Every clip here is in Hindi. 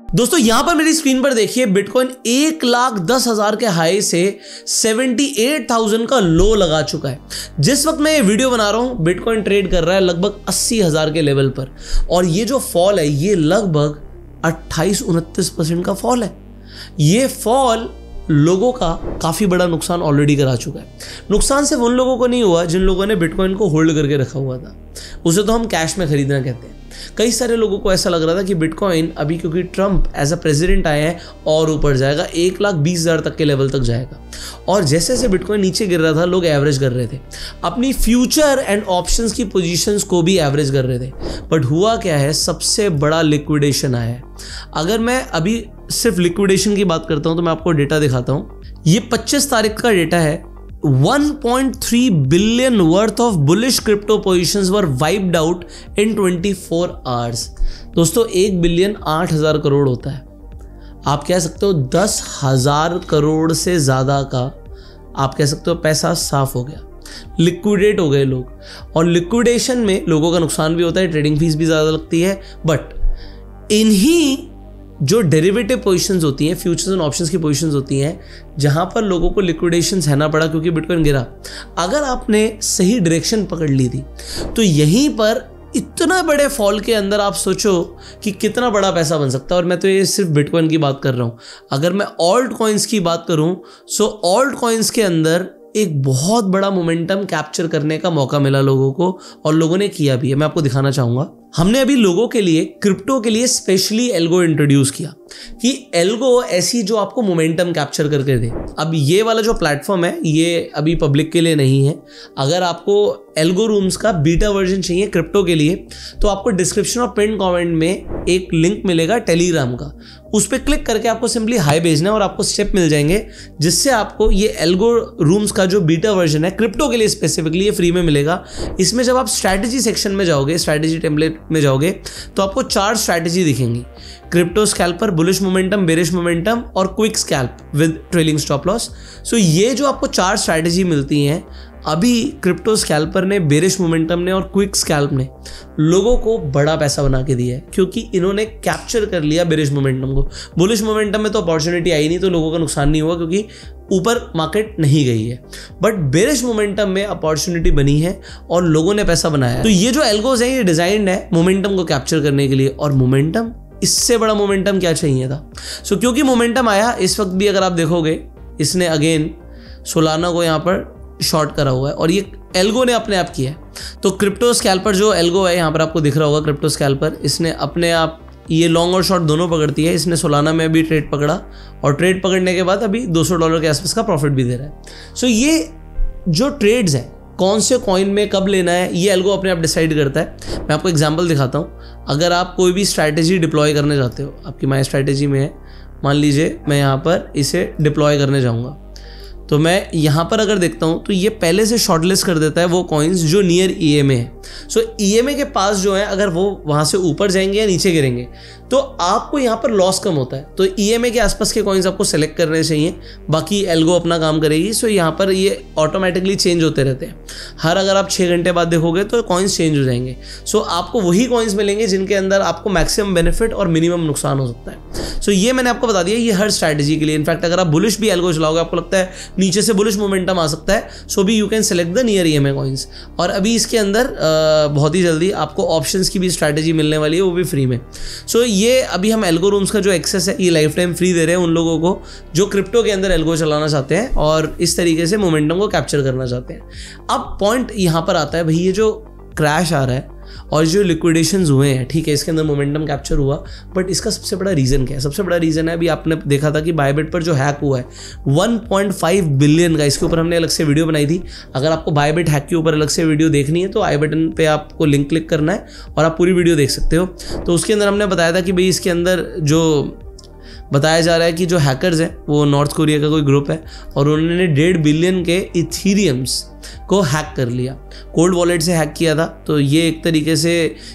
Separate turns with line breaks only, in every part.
दोस्तों यहां पर मेरी स्क्रीन पर देखिए बिटकॉइन 1,10,000 के हाई से 78,000 का लो लगा चुका है। जिस वक्त मैं ये वीडियो बना रहा हूं बिटकॉइन ट्रेड कर रहा है लगभग 80,000 के लेवल पर, और ये जो फॉल है ये लगभग 28-29% का फॉल है। ये फॉल लोगों का काफी बड़ा नुकसान ऑलरेडी करा चुका है। नुकसान सिर्फ उन लोगों को नहीं हुआ जिन लोगों ने बिटकॉइन को होल्ड करके रखा हुआ था, उसे तो हम कैश में खरीदना कहते हैं। कई सारे लोगों को ऐसा लग रहा था कि बिटकॉइन अभी क्योंकि ट्रंप एज अ प्रेसिडेंट आए हैं और ऊपर जाएगा, 1,20,000 तक के लेवल तक जाएगा। और जैसे जैसे बिटकॉइन नीचे गिर रहा था लोग एवरेज कर रहे थे, अपनी फ्यूचर एंड ऑप्शंस की पोजीशंस को भी एवरेज कर रहे थे। बट हुआ क्या है, सबसे बड़ा लिक्विडेशन आया है। अगर मैं अभी सिर्फ लिक्विडेशन की बात करता हूं तो मैं आपको डेटा दिखाता हूं। ये 25 तारीख का डेटा है। 1.3 billion worth of bullish crypto positions were wiped out in 24 hours. दोस्तों 1 बिलियन 8,000 करोड़ होता है। आप कह सकते हो 10,000 करोड़ से ज़्यादा का आप कह सकते हो पैसा साफ हो गया, लिक्विडेट हो गए लोग। और लिक्विडेशन में लोगों का नुकसान भी होता है, ट्रेडिंग फीस भी ज़्यादा लगती है। बट इन्हीं जो डेरिवेटिव पोजीशंस होती हैं, फ्यूचर्स एंड ऑप्शंस की पोजीशंस होती हैं, जहां पर लोगों को लिक्विडेशन सहना पड़ा क्योंकि बिटकॉइन गिरा। अगर आपने सही डायरेक्शन पकड़ ली थी तो यहीं पर इतना बड़े फॉल के अंदर आप सोचो कि कितना बड़ा पैसा बन सकता है। और मैं तो ये सिर्फ बिटकॉइन की बात कर रहा हूं। अगर मैं ऑल्ट कॉइन्स की बात करूं सो ऑल्ट कॉइन्स के अंदर एक बहुत बड़ा मोमेंटम कैप्चर करने का मौका मिला लोगों को, और लोगों ने किया भी है। मैं आपको दिखाना चाहूंगा। हमने अभी लोगों के लिए, क्रिप्टो के लिए स्पेशली एल्गो इंट्रोड्यूस किया कि एल्गो ऐसी जो आपको मोमेंटम कैप्चर करके दे। अब ये वाला जो प्लेटफॉर्म है ये अभी पब्लिक के लिए नहीं है। अगर आपको एल्गो रूम्स का बीटा वर्जन चाहिए क्रिप्टो के लिए तो आपको डिस्क्रिप्शन और पिन कमेंट में एक लिंक मिलेगा टेलीग्राम का, उस पर क्लिक करके आपको सिंपली हाई भेजना है और आपको स्टेप मिल जाएंगे जिससे आपको ये एल्गो रूम्स का जो बीटा वर्जन है क्रिप्टो के लिए स्पेसिफिकली ये फ्री में मिलेगा। इसमें जब आप स्ट्रैटेजी सेक्शन में जाओगे, स्ट्रैटेजी टेम्पलेट में जाओगे तो आपको 4 स्ट्रैटेजी दिखेंगी: crypto scalper, bullish momentum, bearish momentum और quick scalp with trailing stop loss. So ये जो आपको 4 स्ट्रैटेजी मिलती हैं, अभी क्रिप्टो स्कैल्पर ने, बेरिश मोमेंटम ने और क्विक स्कैल्प ने लोगों को बड़ा पैसा बना के दिया है क्योंकि इन्होंने कैप्चर कर लिया बेरिश मोमेंटम को। बुलिश मोमेंटम में तो अपॉर्चुनिटी आई नहीं तो लोगों का नुकसान नहीं हुआ क्योंकि ऊपर मार्केट नहीं गई है। बट बेरिश मोमेंटम में अपॉर्चुनिटी बनी है और लोगों ने पैसा बनाया है। तो ये जो एल्गोज है ये डिजाइन्ड है मोमेंटम को कैप्चर करने के लिए, और मोमेंटम, इससे बड़ा मोमेंटम क्या चाहिए था। सो क्योंकि मोमेंटम आया, इस वक्त भी अगर आप देखोगे इसने अगेन सोलाना को यहाँ पर शॉर्ट करा हुआ है और ये एल्गो ने अपने आप किया है। तो क्रिप्टो स्कैल्पर जो एल्गो है यहाँ पर आपको दिख रहा होगा, क्रिप्टो स्कैल्पर, इसने अपने आप ये लॉन्ग और शॉर्ट दोनों पकड़ती है। इसने सोलाना में भी ट्रेड पकड़ा और ट्रेड पकड़ने के बाद अभी $200 के आसपास का प्रॉफिट भी दे रहा है। सो ये जो ट्रेड्स हैं, कौन से कॉइन में कब लेना है, ये एल्गो अपने आप डिसाइड करता है। मैं आपको एग्जांपल दिखाता हूँ। अगर आप कोई भी स्ट्रैटेजी डिप्लॉय करने जाते हो, आपकी माई स्ट्रैटेजी में है, मान लीजिए मैं यहाँ पर इसे डिप्लॉय करने जाऊँगा, तो मैं यहाँ पर अगर देखता हूँ तो ये पहले से शॉर्टलिस्ट कर देता है वो कॉइन्स जो नियर ईएमए है। सो ईएमए के पास जो है, अगर वो वहाँ से ऊपर जाएंगे या नीचे गिरेंगे तो आपको यहाँ पर लॉस कम होता है। तो ईएमए के आसपास के कॉइन्स आपको सेलेक्ट करने चाहिए, बाकी एल्गो अपना काम करेगी। सो यहाँ पर ये ऑटोमेटिकली चेंज होते रहते हैं। हर अगर आप 6 घंटे बाद देखोगे तो कॉइन्स चेंज हो जाएंगे। सो आपको वही कॉइन्स मिलेंगे जिनके अंदर आपको मैक्सिमम बेनिफिट और मिनिमम नुकसान हो सकता है। सो ये मैंने आपको बता दिया, ये हर स्ट्रैटेजी के लिए। इनफैक्ट अगर आप बुलिश भी एल्गो चलाओगे, आपको लगता है नीचे से बुलिश मोमेंटम आ सकता है, सो भी you can select the near EMA coins. और अभी इसके अंदर बहुत ही जल्दी आपको ऑप्शंस की भी स्ट्रैटेजी मिलने वाली है, वो भी फ्री में। सो ये अभी हम एल्गो रूम्स का जो एक्सेस है ये लाइफ टाइम फ्री दे रहे हैं उन लोगों को जो क्रिप्टो के अंदर एल्गो चलाना चाहते हैं और इस तरीके से मोमेंटम को कैप्चर करना चाहते हैं। अब पॉइंट यहाँ पर आता है, भाई ये जो क्रैश आ रहा है और जो लिक्विडेशंस हुए हैं, ठीक है, इसके अंदर मोमेंटम कैप्चर हुआ, बट इसका सबसे बड़ा रीज़न क्या है? सबसे बड़ा रीज़न है, अभी आपने देखा था कि बायबिट पर जो हैक हुआ है 1.5 बिलियन का, इसके ऊपर हमने अलग से वीडियो बनाई थी। अगर आपको बायबिट हैक के ऊपर अलग से वीडियो देखनी है तो आई बटन पे आपको लिंक क्लिक करना है और आप पूरी वीडियो देख सकते हो। तो उसके अंदर हमने बताया था कि भाई इसके अंदर जो बताया जा रहा है कि जो हैकर्स हैं वो नॉर्थ कोरिया का कोई ग्रुप है और उन्होंने 1.5 बिलियन के इथीरियम्स को हैक कर लिया, कोल्ड वॉलेट से हैक किया था। तो ये एक तरीके से,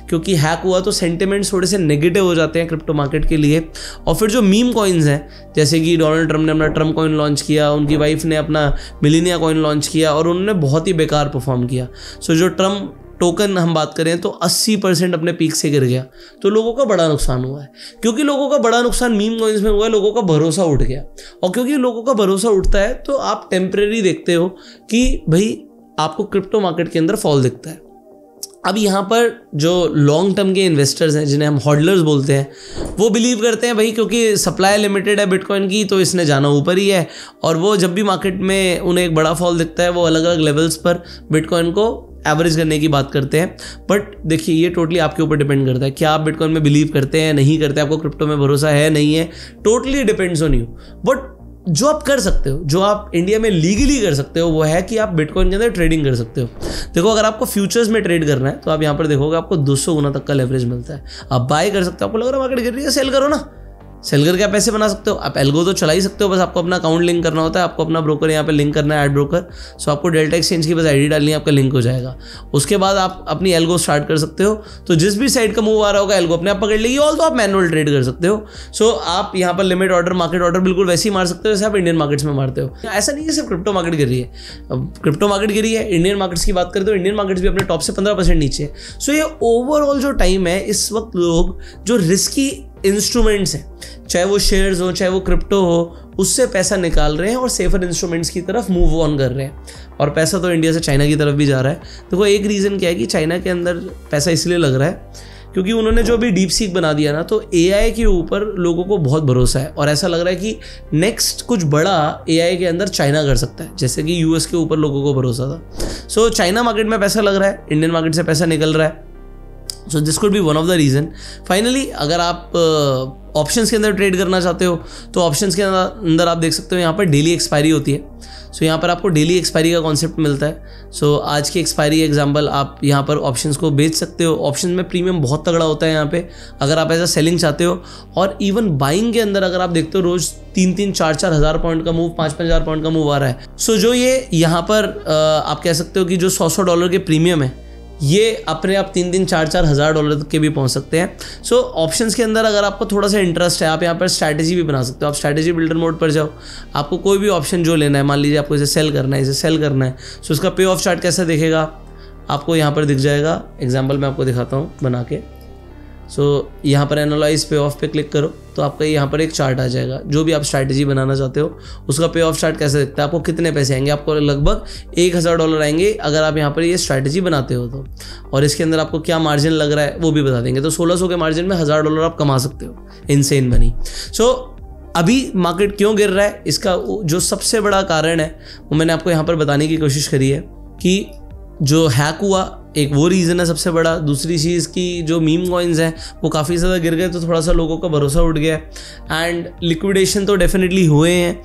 क्योंकि हैक हुआ तो सेंटिमेंट्स थोड़े से नेगेटिव हो जाते हैं क्रिप्टो मार्केट के लिए। और फिर जो मीम कॉइन्स हैं, जैसे कि डोनाल्ड ट्रम्प ने अपना ट्रम्प कॉइन लॉन्च किया, उनकी वाइफ ने अपना मिलीनिया कॉइन लॉन्च किया और उन्होंने बहुत ही बेकार परफॉर्म किया। सो जो ट्रम्प टोकन हम बात करें तो 80% अपने पीक से गिर गया, तो लोगों का बड़ा नुकसान हुआ है। क्योंकि लोगों का बड़ा नुकसान मीम कॉइन्स में हुआ है, लोगों का भरोसा उठ गया, और क्योंकि लोगों का भरोसा उठता है तो आप टेम्परेरी देखते हो कि भाई आपको क्रिप्टो मार्केट के अंदर फॉल दिखता है। अब यहाँ पर जो लॉन्ग टर्म के इन्वेस्टर्स हैं, जिन्हें हम हॉडलर्स बोलते हैं, वो बिलीव करते हैं भाई क्योंकि सप्लाई लिमिटेड है बिटकॉइन की तो इसने जाना ऊपर ही है, और वो जब भी मार्केट में उन्हें एक बड़ा फॉल दिखता है वो अलग अलग लेवल्स पर बिटकॉइन को एवरेज करने की बात करते हैं। बट देखिए ये टोटली आपके ऊपर डिपेंड करता है कि आप बिटकॉइन में बिलीव करते हैं नहीं करते, आपको क्रिप्टो में भरोसा है नहीं है, totally depends on you. But जो आप कर सकते हो, जो आप इंडिया में लीगली कर सकते हो, वो है कि आप बिटकॉइन के अंदर ट्रेडिंग कर सकते हो। देखो अगर आपको फ्यूचर्स में ट्रेड करना है तो आप यहाँ पर देखोगे आपको 200 गुना तक का लेवरेज मिलता है। आप बाय कर सकते हो, आपको लग रहा है मार्केट गिर रही है, सेल करो ना, सेल करके आप पैसे बना सकते हो। आप एल्गो तो चला ही सकते हो, बस आपको अपना अकाउंट लिंक करना होता है, आपको अपना ब्रोकर यहाँ पे लिंक करना है, एड ब्रोकर। सो आपको डेल्टा एक्सचेंज की बस आईडी डालनी है, आपका लिंक हो जाएगा। उसके बाद आप अपनी एल्गो स्टार्ट कर सकते हो, तो जिस भी साइड का मूव आ रहा होगा एल्गो अपने आप पकड़ लेगी। ऑल तो आप मैनुअल ट्रेड कर सकते हो। सो आप यहाँ पर लिमिट ऑर्डर, मार्केट ऑर्डर बिल्कुल वैसे ही मार सकते हो जैसे आप इंडियन मार्केट्स में मारते हो। ऐसा नहीं है सिर्फ क्रिप्टो मार्केट गिरी है, क्रिप्टो मार्केट गिरी है, इंडियन मार्केट्स की बात करते हो, इंडियन मार्केट्स भी अपने टॉप से 15% नीचे है। सो ये ओवरऑल जो टाइम है, इस वक्त लोग जो रिस्की इंस्ट्रूमेंट्स हैं, चाहे वो शेयर्स हो चाहे वो क्रिप्टो हो, उससे पैसा निकाल रहे हैं और सेफर इंस्ट्रूमेंट्स की तरफ मूव ऑन कर रहे हैं। और पैसा तो इंडिया से चाइना की तरफ भी जा रहा है। देखो एक रीज़न क्या है कि चाइना के अंदर पैसा इसलिए लग रहा है क्योंकि उन्होंने जो अभी डीप सीक बना दिया ना, तो एआई के ऊपर लोगों को बहुत भरोसा है, और ऐसा लग रहा है कि नेक्स्ट कुछ बड़ा एआई के अंदर चाइना कर सकता है, जैसे कि यूएस के ऊपर लोगों को भरोसा था। सो चाइना मार्केट में पैसा लग रहा है, इंडियन मार्केट से पैसा निकल रहा है। So this could be one of the reason. Finally अगर आप ऑप्शंस के अंदर ट्रेड करना चाहते हो तो ऑप्शंस के अंदर आप देख सकते हो यहाँ पर डेली एक्सपायरी होती है। सो यहाँ पर आपको डेली एक्सपायरी का कॉन्सेप्ट मिलता है। सो आज की एक्सपायरी एग्जांपल आप यहाँ पर ऑप्शंस को बेच सकते हो। ऑप्शंस में प्रीमियम बहुत तगड़ा होता है यहाँ पे, अगर आप ऐसा सेलिंग चाहते हो। और इवन बाइंग के अंदर अगर आप देखते हो रोज 3-4 हज़ार पॉइंट का मूव, 5 हज़ार पॉइंट का मूव आ रहा है। सो जो ये यहाँ पर आप कह सकते हो कि जो $100 के प्रीमियम है, ये अपने आप 3-4 हज़ार डॉलर तक के भी पहुंच सकते हैं। सो ऑप्शंस के अंदर अगर आपको थोड़ा सा इंटरेस्ट है, आप यहाँ पर स्ट्रैटेजी भी बना सकते हो। आप स्ट्रैटेजी बिल्डर मोड पर जाओ, आपको कोई भी ऑप्शन जो लेना है, मान लीजिए आपको इसे सेल करना है, इसे सेल करना है, सो उसका पे ऑफ चार्ट कैसा दिखेगा आपको यहाँ पर दिख जाएगा। एग्जाम्पल मैं आपको दिखाता हूँ बना के। सो यहाँ पर एनालाइज पे ऑफ पे क्लिक करो तो आपका यहाँ पर एक चार्ट आ जाएगा। जो भी आप स्ट्रैटेजी बनाना चाहते हो उसका पे ऑफ चार्ट कैसे दिखता है, आपको कितने पैसे आएंगे, आपको लगभग $1000 आएंगे अगर आप यहाँ पर ये स्ट्रैटेजी बनाते हो तो। और इसके अंदर आपको क्या मार्जिन लग रहा है वो भी बता देंगे। तो 1600 के मार्जिन में $1000 आप कमा सकते हो, इनसेन मनी। सो अभी मार्केट क्यों गिर रहा है, इसका जो सबसे बड़ा कारण है वो मैंने आपको यहाँ पर बताने की कोशिश करी है कि जो हैक हुआ, एक वो रीज़न है सबसे बड़ा। दूसरी चीज़ की जो मीम कॉइन्स हैं वो काफ़ी ज़्यादा गिर गए तो थोड़ा सा लोगों का भरोसा उठ गया। एंड लिक्विडेशन तो डेफिनेटली हुए हैं,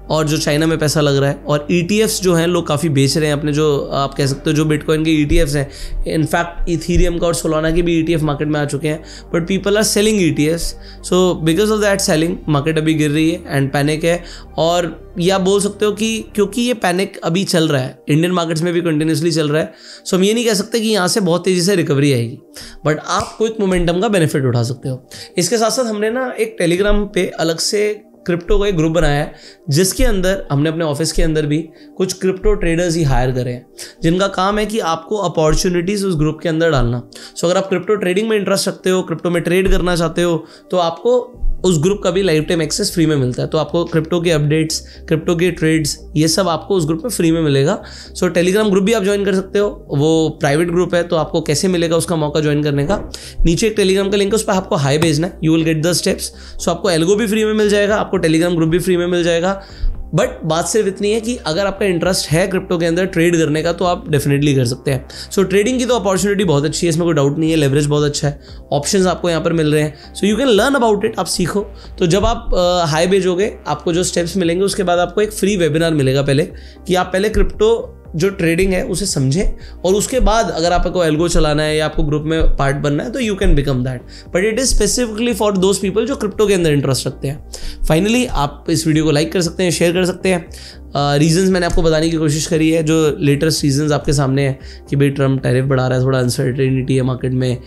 और जो चाइना में पैसा लग रहा है। और ETFs जो हैं लोग काफ़ी बेच रहे हैं अपने, जो आप कह सकते हो जो बिटकॉइन के ETFs हैं। इनफैक्ट इथीरियम का और सोलाना की भी ETF मार्केट में आ चुके हैं, but people are selling ETFs। So because of that selling market अभी गिर रही है एंड पैनिक है। और या बोल सकते हो कि क्योंकि ये पैनिक अभी चल रहा है, इंडियन मार्केट्स में भी कंटिन्यूसली चल रहा है, सो हम ये नहीं कह सकते कि यहाँ से बहुत तेज़ी से रिकवरी आएगी, बट आप क्विक मोमेंटम का बेनिफिट उठा सकते हो। इसके साथ साथ हमने ना एक टेलीग्राम पे अलग से क्रिप्टो का एक ग्रुप बनाया है, जिसके अंदर हमने अपने ऑफिस के अंदर भी कुछ क्रिप्टो ट्रेडर्स ही हायर करे हैं, जिनका काम है कि आपको अपॉर्चुनिटीज़ उस ग्रुप के अंदर डालना। सो अगर आप क्रिप्टो ट्रेडिंग में इंटरेस्ट रखते हो, क्रिप्टो में ट्रेड करना चाहते हो, तो आपको उस ग्रुप का भी लाइफ टाइम एक्सेस फ्री में मिलता है। तो आपको क्रिप्टो के अपडेट्स, क्रिप्टो के ट्रेड्स, ये सब आपको उस ग्रुप में फ्री में मिलेगा। सो टेलीग्राम ग्रुप भी आप ज्वाइन कर सकते हो, वो प्राइवेट ग्रुप है। तो आपको कैसे मिलेगा उसका मौका ज्वाइन करने का, नीचे एक टेलीग्राम का लिंक है, उस पर आपको हाई भेजना है, you will get the steps. So आपको एल्गो भी फ्री में मिल जाएगा, आपको टेलीग्राम ग्रुप भी फ्री में मिल जाएगा। बट बात सिर्फ इतनी है कि अगर आपका इंटरेस्ट है क्रिप्टो के अंदर ट्रेड करने का तो आप डेफिनेटली कर सकते हैं। सो ट्रेडिंग की तो अपॉर्चुनिटी बहुत अच्छी है, इसमें कोई डाउट नहीं है, लेवरेज बहुत अच्छा है, ऑप्शंस आपको यहाँ पर मिल रहे हैं। So you can learn about it, आप सीखो। तो जब आप हाई भेजोगे आपको जो स्टेप्स मिलेंगे, उसके बाद आपको एक फ्री वेबिनार मिलेगा पहले, कि आप पहले क्रिप्टो जो ट्रेडिंग है उसे समझें, और उसके बाद अगर आपको एल्गो चलाना है या आपको ग्रुप में पार्ट बनना है तो you can become that. But it is specifically for those people जो क्रिप्टो के अंदर इंटरेस्ट रखते हैं। फाइनली आप इस वीडियो को लाइक कर सकते हैं, शेयर कर सकते हैं। रीजंस मैंने आपको बताने की कोशिश करी है, जो लेटेस्ट रीजंस आपके सामने है कि भाई ट्रम्प टैरिफ बढ़ा रहा है, थोड़ा अनसर्टेनिटी है मार्केट में,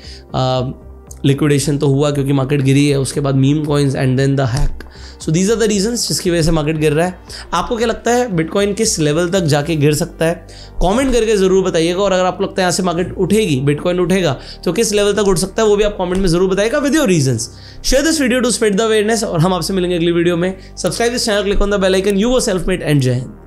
लिक्विडेशन तो हुआ क्योंकि मार्केट गिरी है, उसके बाद meme coins and then the hack. So these are the reasons जिसकी वजह से मार्केट गिर रहा है। आपको क्या लगता है बिटकॉइन किस लेवल तक जाके गिर सकता है, कमेंट करके जरूर बताइएगा। और अगर आपको लगता है यहाँ से मार्केट उठेगी, बिटकॉइन उठेगा, तो किस लेवल तक उठ सकता है वो भी आप कमेंट में जरूर बताइएगा with your reasons. Share this video to spread the awareness और हम आपसे मिलेंगे अगली वीडियो में। Subscribe this channel, click on the bell icon. You were self made and जय हिंद।